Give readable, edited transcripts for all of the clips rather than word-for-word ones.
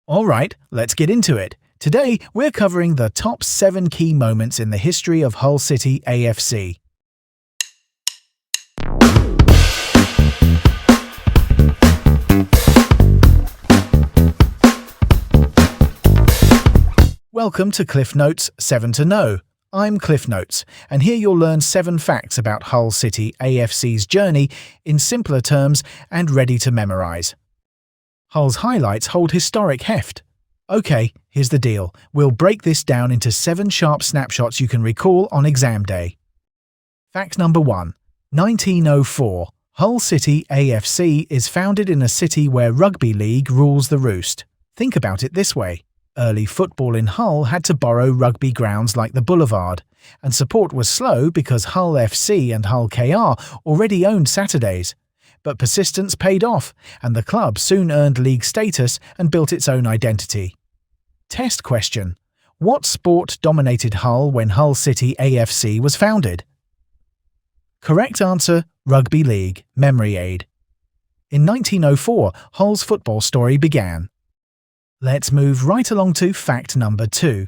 Alright, let's get into it. Today, we're covering the top 7 key moments in the history of Hull City A.F.C. Welcome to Cliff Notes 7 to Know. I'm Cliff Notes, and here you'll learn 7 facts about Hull City A.F.C's journey in simpler terms and ready to memorize. Hull's highlights hold historic heft. Okay, here's the deal. We'll break this down into 7 sharp snapshots you can recall on exam day. Fact number 1. 1904. Hull City A.F.C. is founded in a city where rugby league rules the roost. Think about it this way. Early football in Hull had to borrow rugby grounds like the Boulevard, and support was slow because Hull FC and Hull KR already owned Saturdays. But persistence paid off, and the club soon earned league status and built its own identity. Test question. What sport dominated Hull when Hull City A.F.C. was founded? Correct answer, rugby league. Memory aid. In 1904, Hull's football story began. Let's move right along to fact number 2.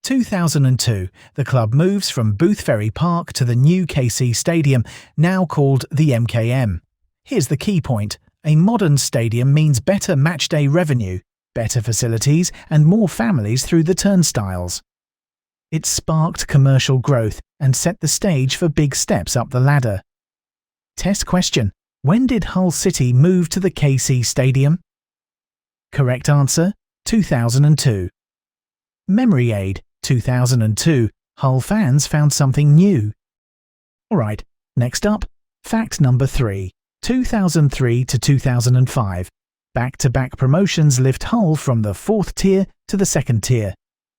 2002, the club moves from Boothferry Park to the new KC Stadium, now called the MKM. Here's the key point. A modern stadium means better matchday revenue, better facilities, and more families through the turnstiles. It sparked commercial growth and set the stage for big steps up the ladder. Test question. When did Hull City move to the KC Stadium? Correct answer, 2002. Memory aid, 2002. Hull fans found something new. Alright, next up, fact number 3. 2003 to 2005. Back-to-back promotions lift Hull from the 4th tier to the 2nd tier.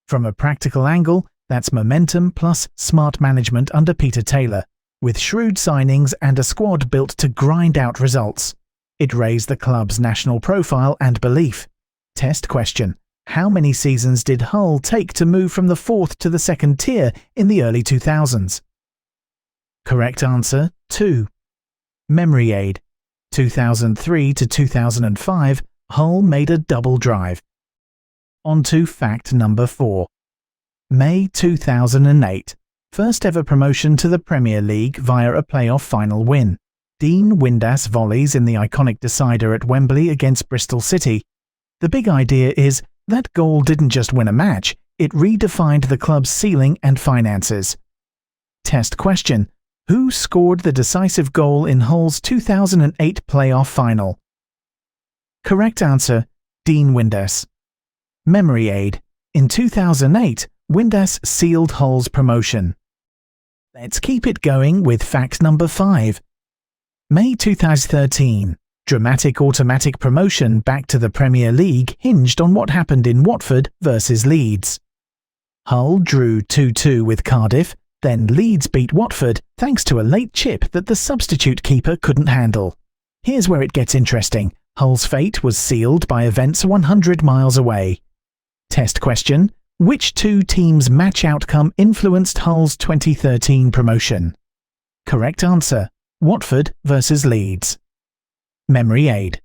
From a practical angle, that's momentum plus smart management under Peter Taylor, with shrewd signings and a squad built to grind out results. It raised the club's national profile and belief. Test question. How many seasons did Hull take to move from the 4th to the 2nd tier in the early 2000s? Correct answer, 2. Memory aid. 2003 to 2005, Hull made a double drive. On to fact number 4. May 2008. First ever promotion to the Premier League via a playoff final win. Dean Windass volleys in the iconic decider at Wembley against Bristol City. The big idea is that goal didn't just win a match, it redefined the club's ceiling and finances. Test question. Who scored the decisive goal in Hull's 2008 playoff final? Correct answer, Dean Windass. Memory aid. In 2008, Windass sealed Hull's promotion. Let's keep it going with fact number 5. May 2013. Dramatic automatic promotion back to the Premier League hinged on what happened in Watford versus Leeds. Hull drew 2-2 with Cardiff, then Leeds beat Watford thanks to a late chip that the substitute keeper couldn't handle. Here's where it gets interesting. Hull's fate was sealed by events 100 miles away. Test question. Which 2 teams' match outcome influenced Hull's 2013 promotion? Correct answer. Watford versus Leeds. Memory aid.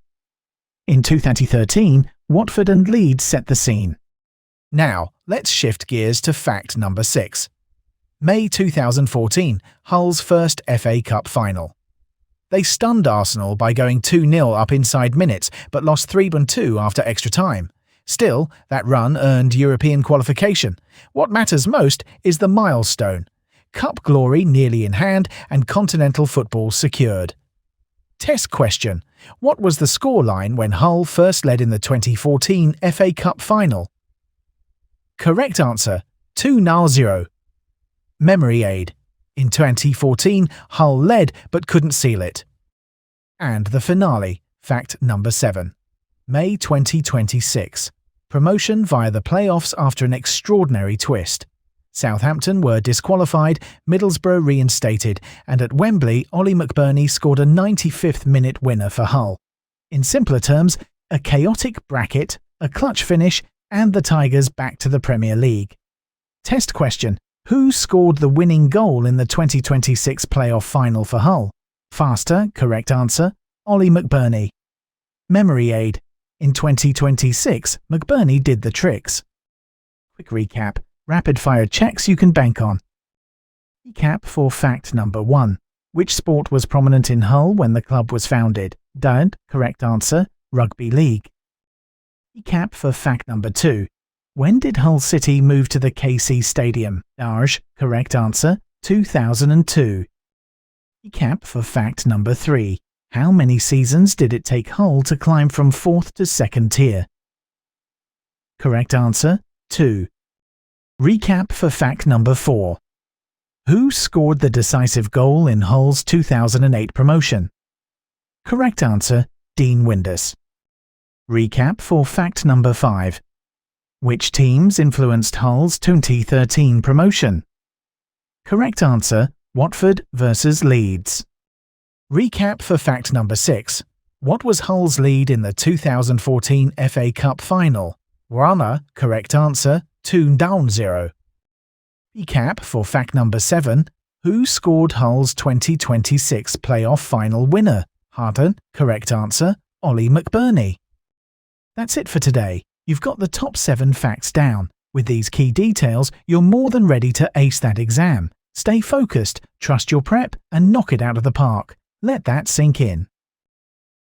In 2013, Watford and Leeds set the scene. Now, let's shift gears to fact number 6. May 2014, Hull's first FA Cup final. They stunned Arsenal by going 2-0 up inside minutes, but lost 3-2 after extra time. Still, that run earned European qualification. What matters most is the milestone. Cup glory nearly in hand and continental football secured. Test question. What was the scoreline when Hull first led in the 2014 FA Cup final? Correct answer, 2-0. Memory aid. In 2014, Hull led but couldn't seal it. And the finale, fact number 7. May 2026. Promotion via the playoffs after an extraordinary twist. Southampton were disqualified, Middlesbrough reinstated, and at Wembley, Ollie McBurnie scored a 95th-minute winner for Hull. In simpler terms, a chaotic bracket, a clutch finish, and the Tigers back to the Premier League. Test question. Who scored the winning goal in the 2026 playoff final for Hull? Faster, correct answer, Ollie McBurnie. Memory aid. In 2026, McBurney did the tricks. Quick recap. Rapid-fire checks you can bank on. Recap for fact number 1. Which sport was prominent in Hull when the club was founded? Dud, correct answer, rugby league. Recap for fact number 2. When did Hull City move to the KC Stadium? Darj, correct answer, 2002. Recap for fact number 3. How many seasons did it take Hull to climb from 4th to 2nd tier? Correct answer, 2. Recap for fact number 4. Who scored the decisive goal in Hull's 2008 promotion? Correct answer, Dean Windus. Recap for fact number 5. Which teams influenced Hull's 2013 promotion? Correct answer, Watford versus Leeds. Recap for fact number 6. What was Hull's lead in the 2014 FA Cup final? Warner, correct answer, 2-0. Recap for fact number 7. Who scored Hull's 2026 playoff final winner? Harden, correct answer, Ollie McBurney. That's it for today. You've got the top 7 facts down. With these key details, you're more than ready to ace that exam. Stay focused, trust your prep, and knock it out of the park. Let that sink in.